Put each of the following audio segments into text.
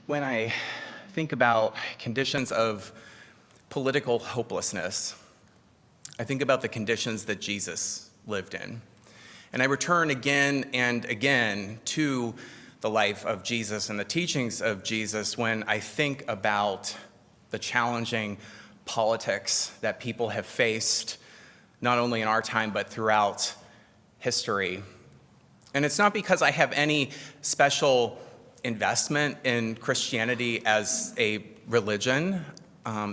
When I think about conditions of political hopelessness, I think about the conditions that Jesus lived in. And I return again and again to the life of Jesus and the teachings of Jesus when I think about the challenging politics that people have faced, not only in our time, but throughout history. And it's not because I have any special investment in Christianity as a religion.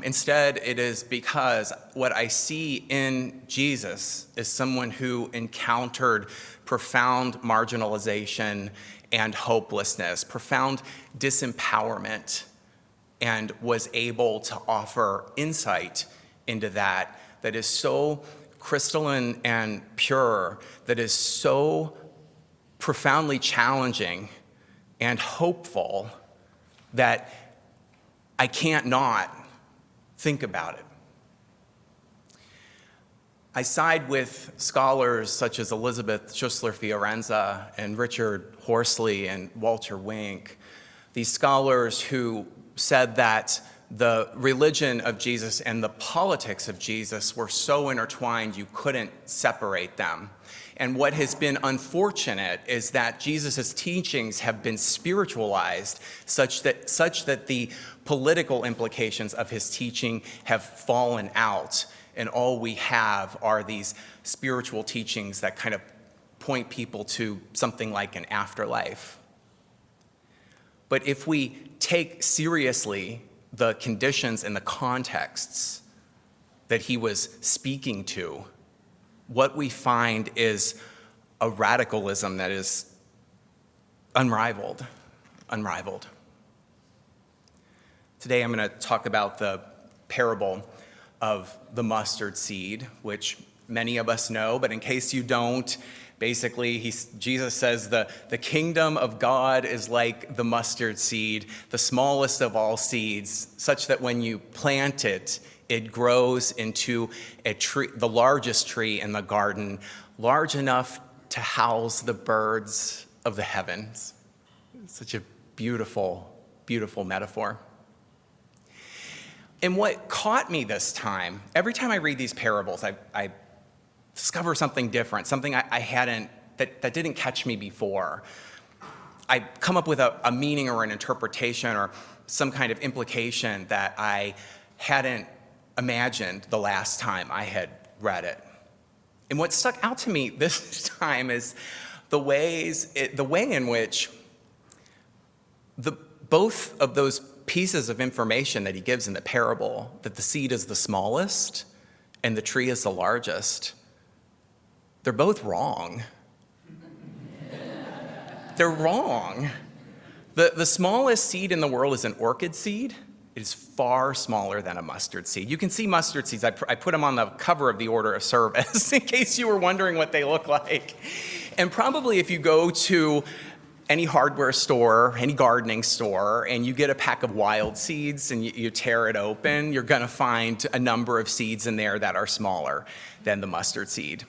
Instead, it is because what I see in Jesus is someone who encountered profound marginalization and hopelessness, profound disempowerment, and was able to offer insight into that is so crystalline and pure, that is so profoundly challenging and hopeful that I can't not think about it. I side with scholars such as Elizabeth Schussler-Fiorenza and Richard Horsley and Walter Wink, these scholars who said that the religion of Jesus and the politics of Jesus were so intertwined you couldn't separate them. And what has been unfortunate is that Jesus' teachings have been spiritualized such that the political implications of his teaching have fallen out. And all we have are these spiritual teachings that kind of point people to something like an afterlife. But if we take seriously the conditions and the contexts that he was speaking to, what we find is a radicalism that is unrivaled. Today I'm going to talk about the parable of the mustard seed, which many of us know, but in case you don't, basically Jesus says the kingdom of God is like the mustard seed, the smallest of all seeds, such that when you plant it, it grows into a tree, the largest tree in the garden, large enough to house the birds of the heavens. Such a beautiful, beautiful metaphor. And what caught me this time, every time I read these parables, I discover something different, something I hadn't, that didn't catch me before. I come up with a meaning or an interpretation or some kind of implication that I hadn't imagined the last time I had read it. And what stuck out to me this time is the way in which both of those pieces of information that he gives in the parable, that the seed is the smallest and the tree is the largest, they're both wrong. They're wrong. The smallest seed in the world is an orchid seed. It is far smaller than a mustard seed. You can see mustard seeds. I put them on the cover of the order of service in case you were wondering what they look like. And probably if you go to any hardware store, any gardening store, and you get a pack of wild seeds and you tear it open, you're going to find a number of seeds in there that are smaller than the mustard seed.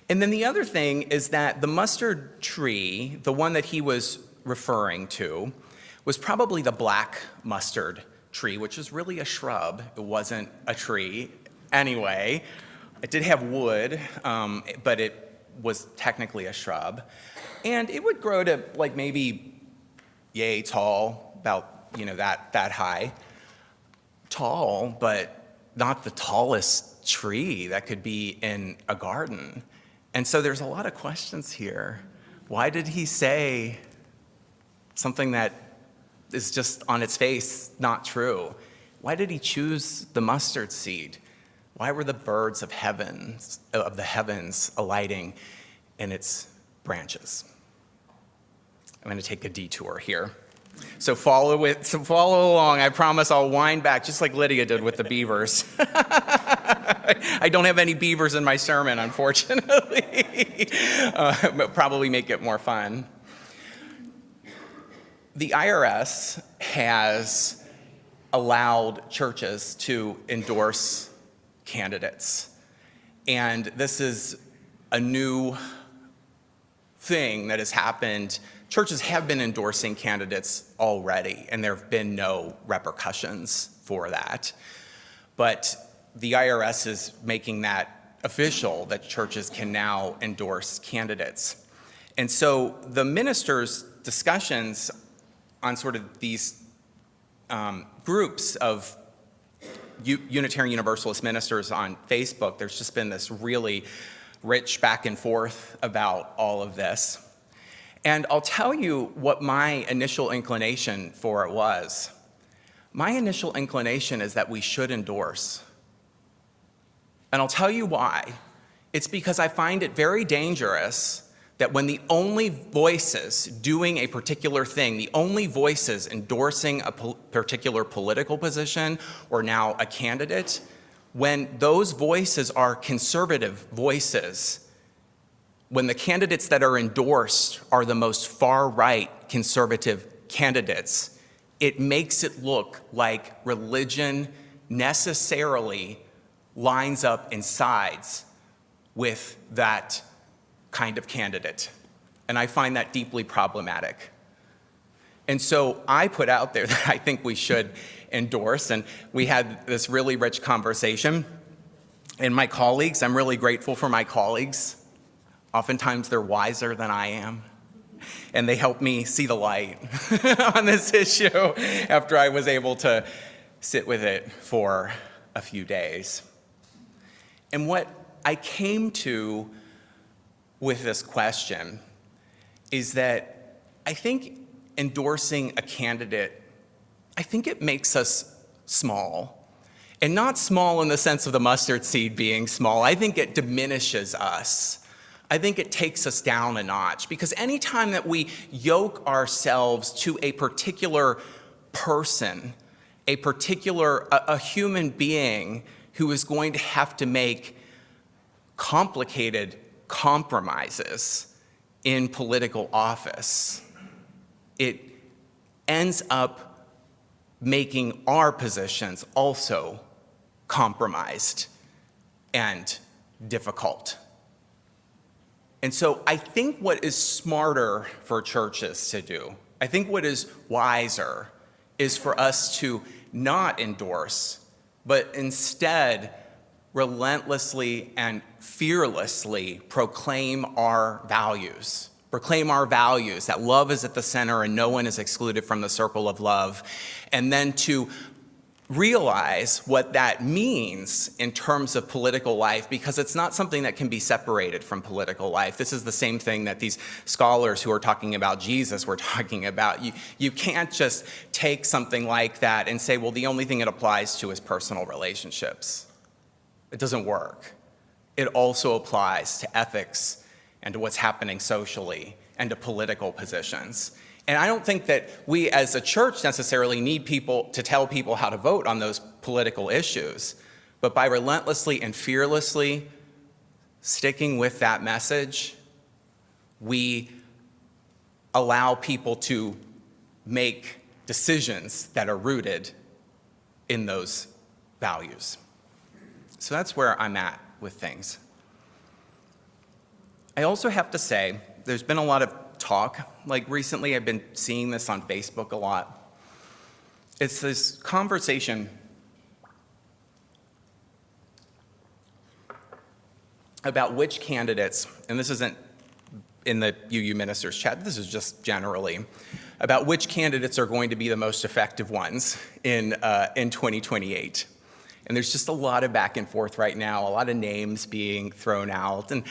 And then the other thing is that the mustard tree, the one that he was referring to, was probably the black mustard tree, which is really a shrub. It wasn't a tree. Anyway, it did have wood, but it was technically a shrub. And it would grow to like maybe yay tall, about that high. Tall, but not the tallest tree that could be in a garden. And so there's a lot of questions here. Why did he say something that is just on its face not true? Why did he choose the mustard seed? Why were the birds of the heavens alighting in its branches? I'm going to take a detour here. So follow along. I promise I'll wind back just like Lydia did with the beavers. I don't have any beavers in my sermon, unfortunately. But probably make it more fun. The IRS has allowed churches to endorse candidates. And this is a new thing that has happened. Churches have been endorsing candidates already, and there have been no repercussions for that. But the IRS is making that official, that churches can now endorse candidates. And so the ministers' discussions on sort of these groups of Unitarian Universalist ministers on Facebook, there's just been this really rich back and forth about all of this. And I'll tell you what my initial inclination for it was. My initial inclination is that we should endorse. And I'll tell you why. It's because I find it very dangerous that when the only voices doing a particular thing, the only voices endorsing a particular political position or now a candidate, when those voices are conservative voices, when the candidates that are endorsed are the most far-right conservative candidates, it makes it look like religion necessarily lines up and sides with that kind of candidate. And I find that deeply problematic. And so I put out there that I think we should endorse, and we had this really rich conversation. And my colleagues, I'm really grateful for my colleagues. Oftentimes they're wiser than I am, and they helped me see the light on this issue after I was able to sit with it for a few days. And what I came to with this question is that I think endorsing a candidate, I think it makes us small. And not small in the sense of the mustard seed being small. I think it diminishes us. I think it takes us down a notch, because anytime that we yoke ourselves to a particular person, a human being who is going to have to make complicated compromises in political office, it ends up making our positions also compromised and difficult. And so I think what is smarter for churches to do, I think what is wiser, is for us to not endorse, but instead relentlessly and fearlessly proclaim our values. Proclaim our values, that love is at the center and no one is excluded from the circle of love. And then to realize what that means in terms of political life, because it's not something that can be separated from political life. This is the same thing that these scholars who are talking about Jesus were talking about. You can't just take something like that and say, well, the only thing it applies to is personal relationships. It doesn't work. It also applies to ethics and to what's happening socially and to political positions. And I don't think that we as a church necessarily need people to tell people how to vote on those political issues. But by relentlessly and fearlessly sticking with that message, we allow people to make decisions that are rooted in those values. So that's where I'm at with things. I also have to say, there's been a lot of talk. Like recently, I've been seeing this on Facebook a lot. It's this conversation about which candidates, and this isn't in the UU ministers chat, this is just generally, about which candidates are going to be the most effective ones in 2028. And there's just a lot of back and forth right now, a lot of names being thrown out. And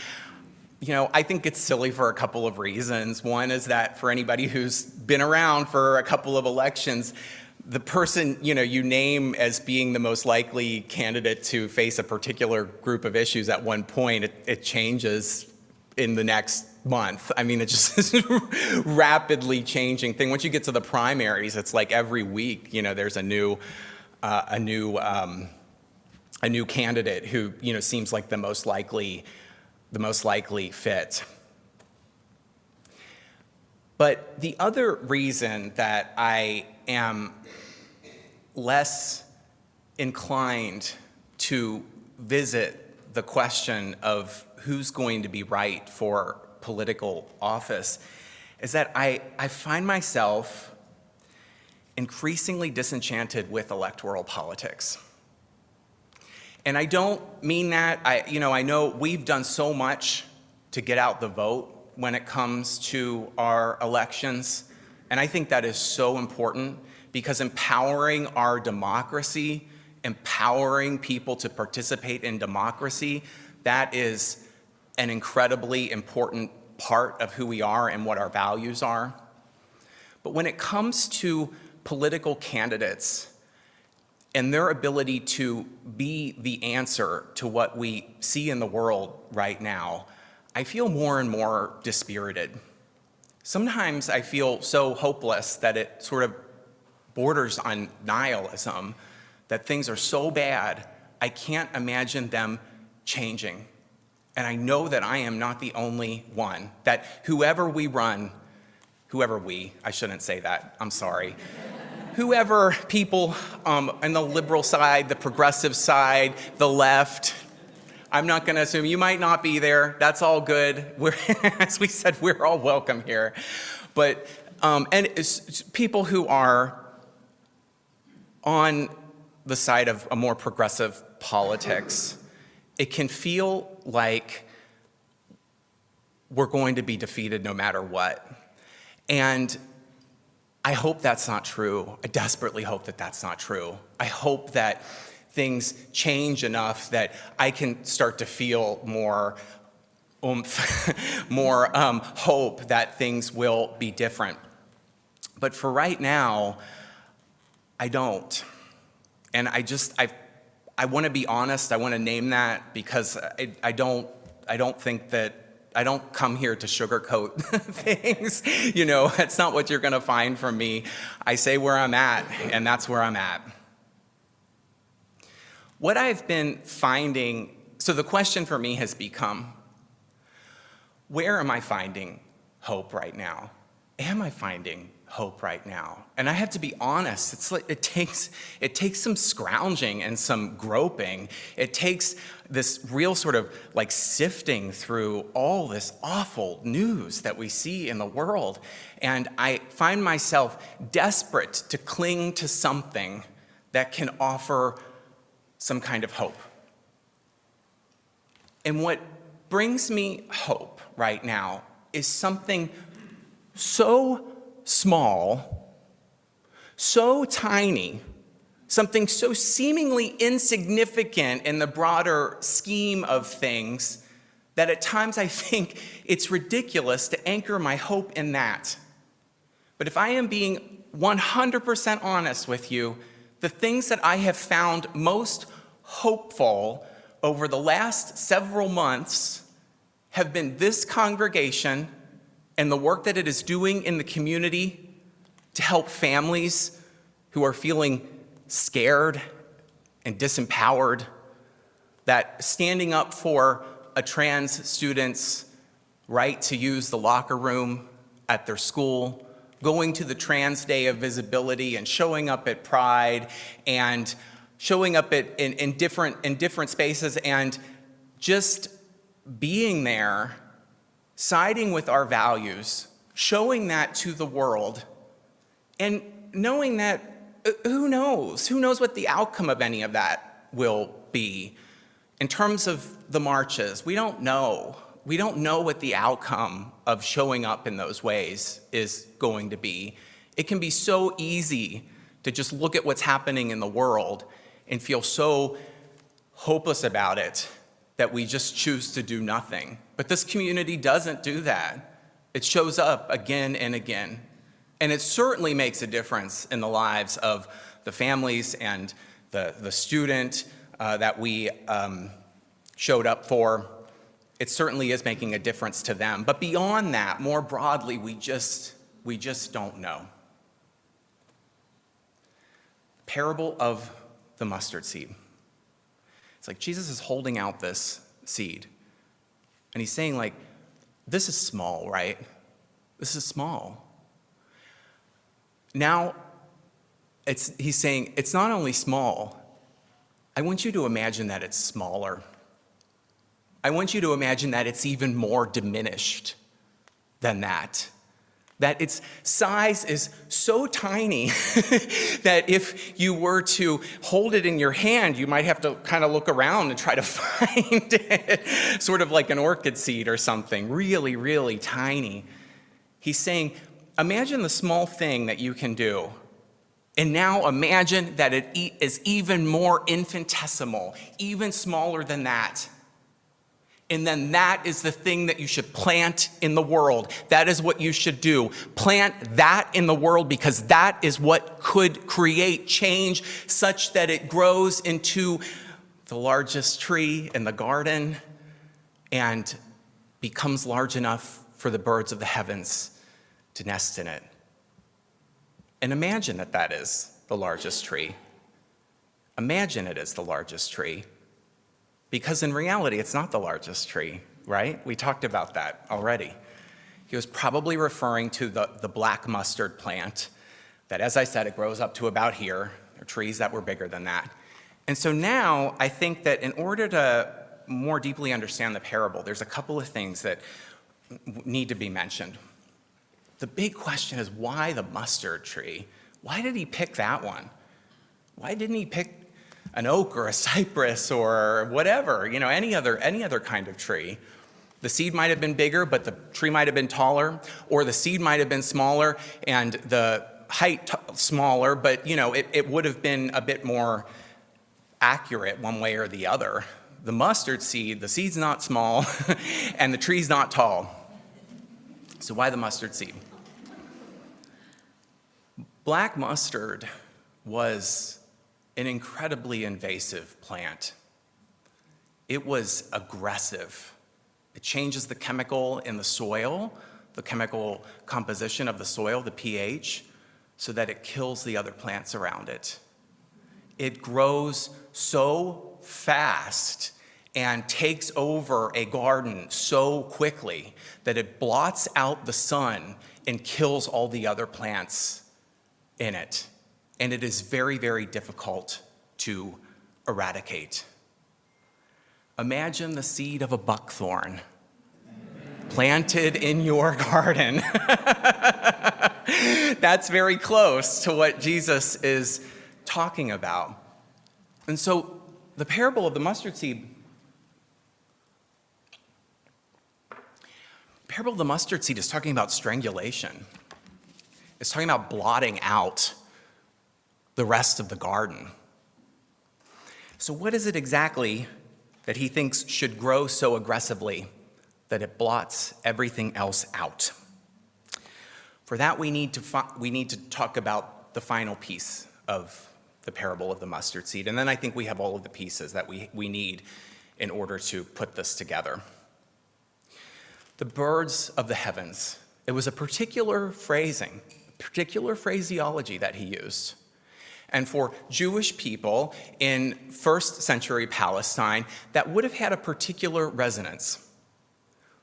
I think it's silly for a couple of reasons. One is that for anybody who's been around for a couple of elections, the person you name as being the most likely candidate to face a particular group of issues at one point, it changes in the next month. I mean, it's just a rapidly changing thing. Once you get to the primaries, it's like every week, there's a new candidate who seems like the most likely fit. But the other reason that I am less inclined to visit the question of who's going to be right for political office is that I find myself increasingly disenchanted with electoral politics. And I don't mean that, I know we've done so much to get out the vote when it comes to our elections. And I think that is so important because empowering our democracy, empowering people to participate in democracy, that is an incredibly important part of who we are and what our values are. But when it comes to political candidates and their ability to be the answer to what we see in the world right now, I feel more and more dispirited. Sometimes I feel so hopeless that it sort of borders on nihilism, that things are so bad, I can't imagine them changing. And I know that I am not the only one, that whoever I shouldn't say that, I'm sorry. Whoever people on the liberal side, the progressive side, the left, I'm not going to assume, you might not be there, that's all good. As we said, we're all welcome here. But, and it's people who are on the side of a more progressive politics, it can feel like we're going to be defeated no matter what. And I hope that's not true. I desperately hope that that's not true. I hope that things change enough that I can start to feel more oomph, more hope that things will be different. But for right now, I don't. And I want to be honest, I want to name that because I don't think that, I don't come here to sugarcoat things. That's not what you're going to find from me. I say where I'm at, and that's where I'm at. What I've been finding, so the question for me has become, where am I finding hope right now? Am I finding hope right now? And I have to be honest, it's like it takes some scrounging and some groping. It takes this real sort of like sifting through all this awful news that we see in the world. And I find myself desperate to cling to something that can offer some kind of hope. And what brings me hope right now is something so small, so tiny, something so seemingly insignificant in the broader scheme of things that at times I think it's ridiculous to anchor my hope in that. But if I am being 100% honest with you, the things that I have found most hopeful over the last several months have been this congregation and the work that it is doing in the community to help families who are feeling scared and disempowered, that standing up for a trans student's right to use the locker room at their school, going to the Trans Day of Visibility and showing up at Pride and showing up in different spaces and just being there, siding with our values, showing that to the world, and knowing that who knows what the outcome of any of that will be. In terms of the marches, we don't know what the outcome of showing up in those ways is going to be. It can be so easy to just look at what's happening in the world and feel so hopeless about it that we just choose to do nothing. But this community doesn't do that. It shows up again and again. And it certainly makes a difference in the lives of the families and the student that we showed up for. It certainly is making a difference to them. But beyond that, more broadly, we just don't know. Parable of the mustard seed. It's like Jesus is holding out this seed. And he's saying, like, this is small, right? This is small. Now, he's saying, it's not only small, I want you to imagine that it's smaller. I want you to imagine that it's even more diminished than that. That its size is so tiny that if you were to hold it in your hand, you might have to kind of look around and try to find it, sort of like an orchid seed or something, really, really tiny. He's saying, imagine the small thing that you can do, and now imagine that it is even more infinitesimal, even smaller than that. And then that is the thing that you should plant in the world. That is what you should do. Plant that in the world, because that is what could create change such that it grows into the largest tree in the garden and becomes large enough for the birds of the heavens to nest in it. And imagine that that is the largest tree. Imagine it is the largest tree. Because in reality, it's not the largest tree, right? We talked about that already. He was probably referring to the black mustard plant that, as I said, it grows up to about here. There are trees that were bigger than that. And so now I think that in order to more deeply understand the parable, there's a couple of things that need to be mentioned. The big question is, why the mustard tree? Why did he pick that one? Why didn't he pick an oak or a cypress or whatever, any other kind of tree? The seed might have been bigger, but the tree might have been taller, or the seed might have been smaller and the height smaller, but it would have been a bit more accurate one way or the other. The mustard seed, the seed's not small and the tree's not tall. So why the mustard seed? Black mustard was an incredibly invasive plant. It was aggressive. It changes the chemical in the soil, the chemical composition of the soil, the pH, so that it kills the other plants around it. It grows so fast and takes over a garden so quickly that it blots out the sun and kills all the other plants in it. And it is very, very difficult to eradicate. Imagine the seed of a buckthorn planted in your garden. That's very close to what Jesus is talking about. And so the parable of the mustard seed, is talking about strangulation. It's talking about blotting out the rest of the garden. So what is it exactly that he thinks should grow so aggressively that it blots everything else out? For that, we need to talk about the final piece of the parable of the mustard seed, and then I think we have all of the pieces that we need in order to put this together. The birds of the heavens. It was a particular phrasing, particular phraseology that he used. And for Jewish people in first century Palestine, that would have had a particular resonance.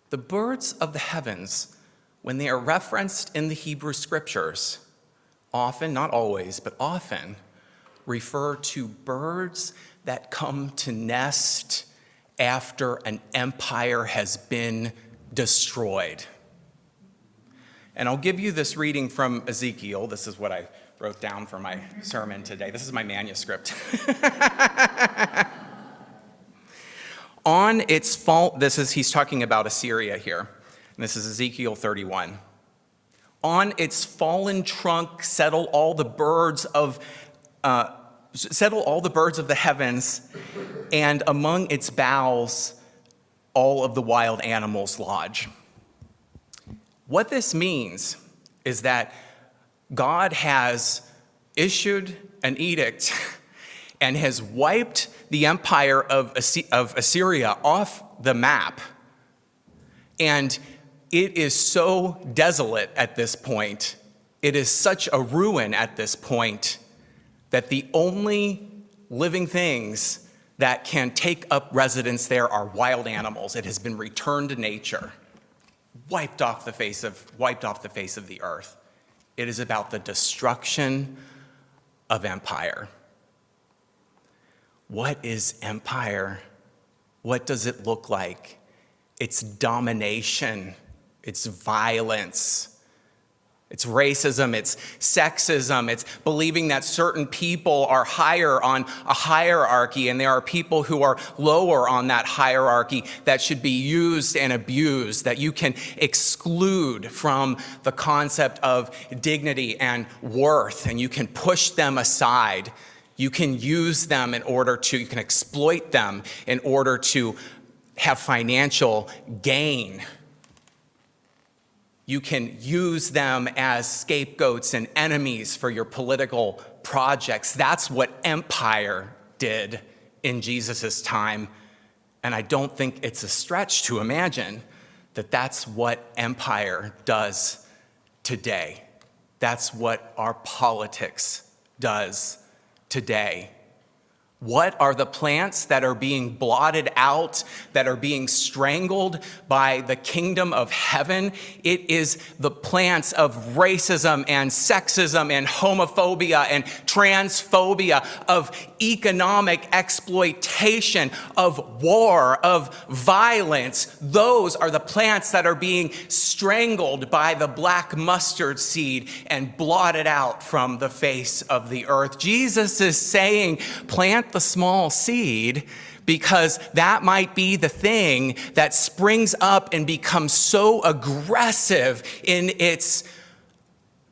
The birds of the heavens, when they are referenced in the Hebrew scriptures, often, not always, but often, refer to birds that come to nest after an empire has been destroyed. And I'll give you this reading from Ezekiel. This is what I wrote down for my sermon today. This is my manuscript. On its fall, he's talking about Assyria here. And this is Ezekiel 31. On its fallen trunk settle all the birds of the heavens, and among its boughs all of the wild animals lodge. What this means is that God has issued an edict and has wiped the empire of Assyria off the map. And it is so desolate at this point, it is such a ruin at this point, that the only living things that can take up residence there are wild animals. It has been returned to nature, wiped off the face of the earth. It is about the destruction of empire. What is empire? What does it look like? It's domination It's violence. It's racism, it's sexism, it's believing that certain people are higher on a hierarchy and there are people who are lower on that hierarchy that should be used and abused, that you can exclude from the concept of dignity and worth, and you can push them aside. You can use them you can exploit them in order to have financial gain. You can use them as scapegoats and enemies for your political projects. That's what empire did in Jesus' time. And I don't think it's a stretch to imagine that that's what empire does today. That's what our politics does today. What are the plants that are being blotted out, that are being strangled by the kingdom of heaven? It is the plants of racism and sexism and homophobia and transphobia, of economic exploitation, of war, of violence. Those are the plants that are being strangled by the black mustard seed and blotted out from the face of the earth. Jesus is saying, plant the small seed, because that might be the thing that springs up and becomes so aggressive in its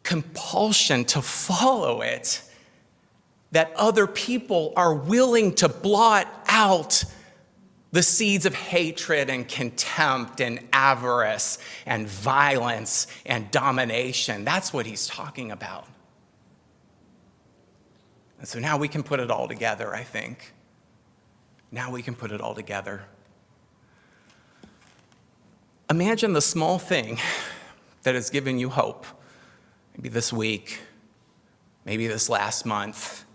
compulsion to follow it that other people are willing to blot out the seeds of hatred and contempt and avarice and violence and domination. That's what he's talking about. And so now we can put it all together, I think. Now we can put it all together. Imagine the small thing that has given you hope. Maybe this week, maybe this last month,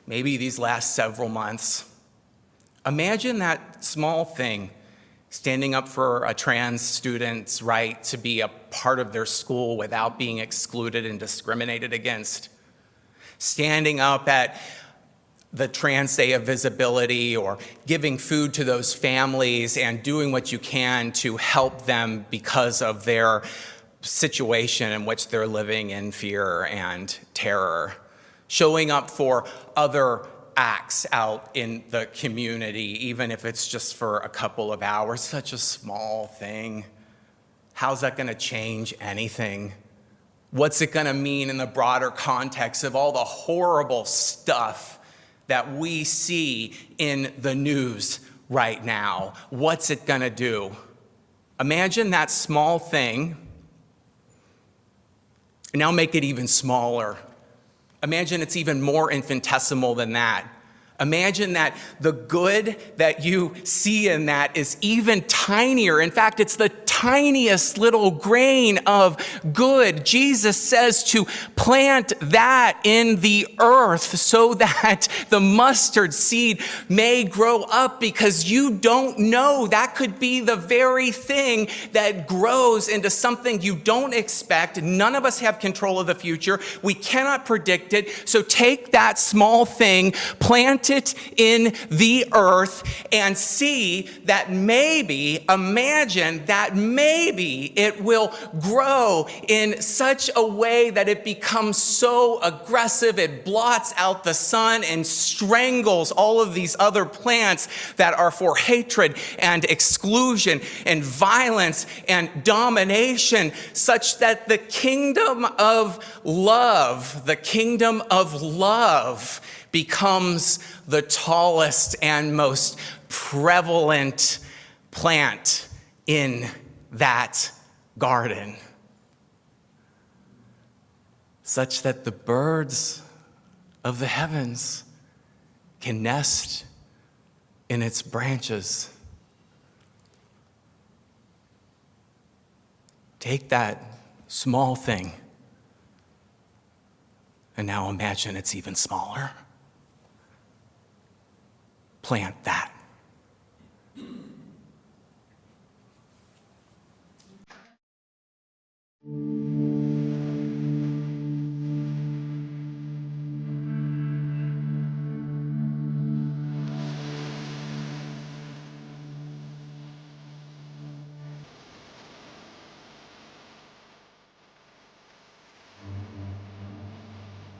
maybe these last several months. Imagine that small thing, standing up for a trans student's right to be a part of their school without being excluded and discriminated against. Standing up at the Trans Day of Visibility, or giving food to those families and doing what you can to help them because of their situation in which they're living in fear and terror. Showing up for other acts out in the community, even if it's just for a couple of hours. Such a small thing. How's that going to change anything? What's it going to mean in the broader context of all the horrible stuff that we see in the news right now? What's it going to do? Imagine that small thing. Now make it even smaller. Imagine it's even more infinitesimal than that. Imagine that the good that you see in that is even tinier. In fact, it's the tiniest little grain of good. Jesus says to plant that in the earth so that the mustard seed may grow up, because you don't know. That could be the very thing that grows into something you don't expect. None of us have control of the future. We cannot predict it. So take that small thing, plant it in the earth, and see that imagine that maybe it will grow in such a way that it becomes so aggressive it blots out the sun and strangles all of these other plants that are for hatred and exclusion and violence and domination, such that the kingdom of love becomes the tallest and most prevalent plant in that garden, such that the birds of the heavens can nest in its branches. Take that small thing, and now imagine it's even smaller. Plant that.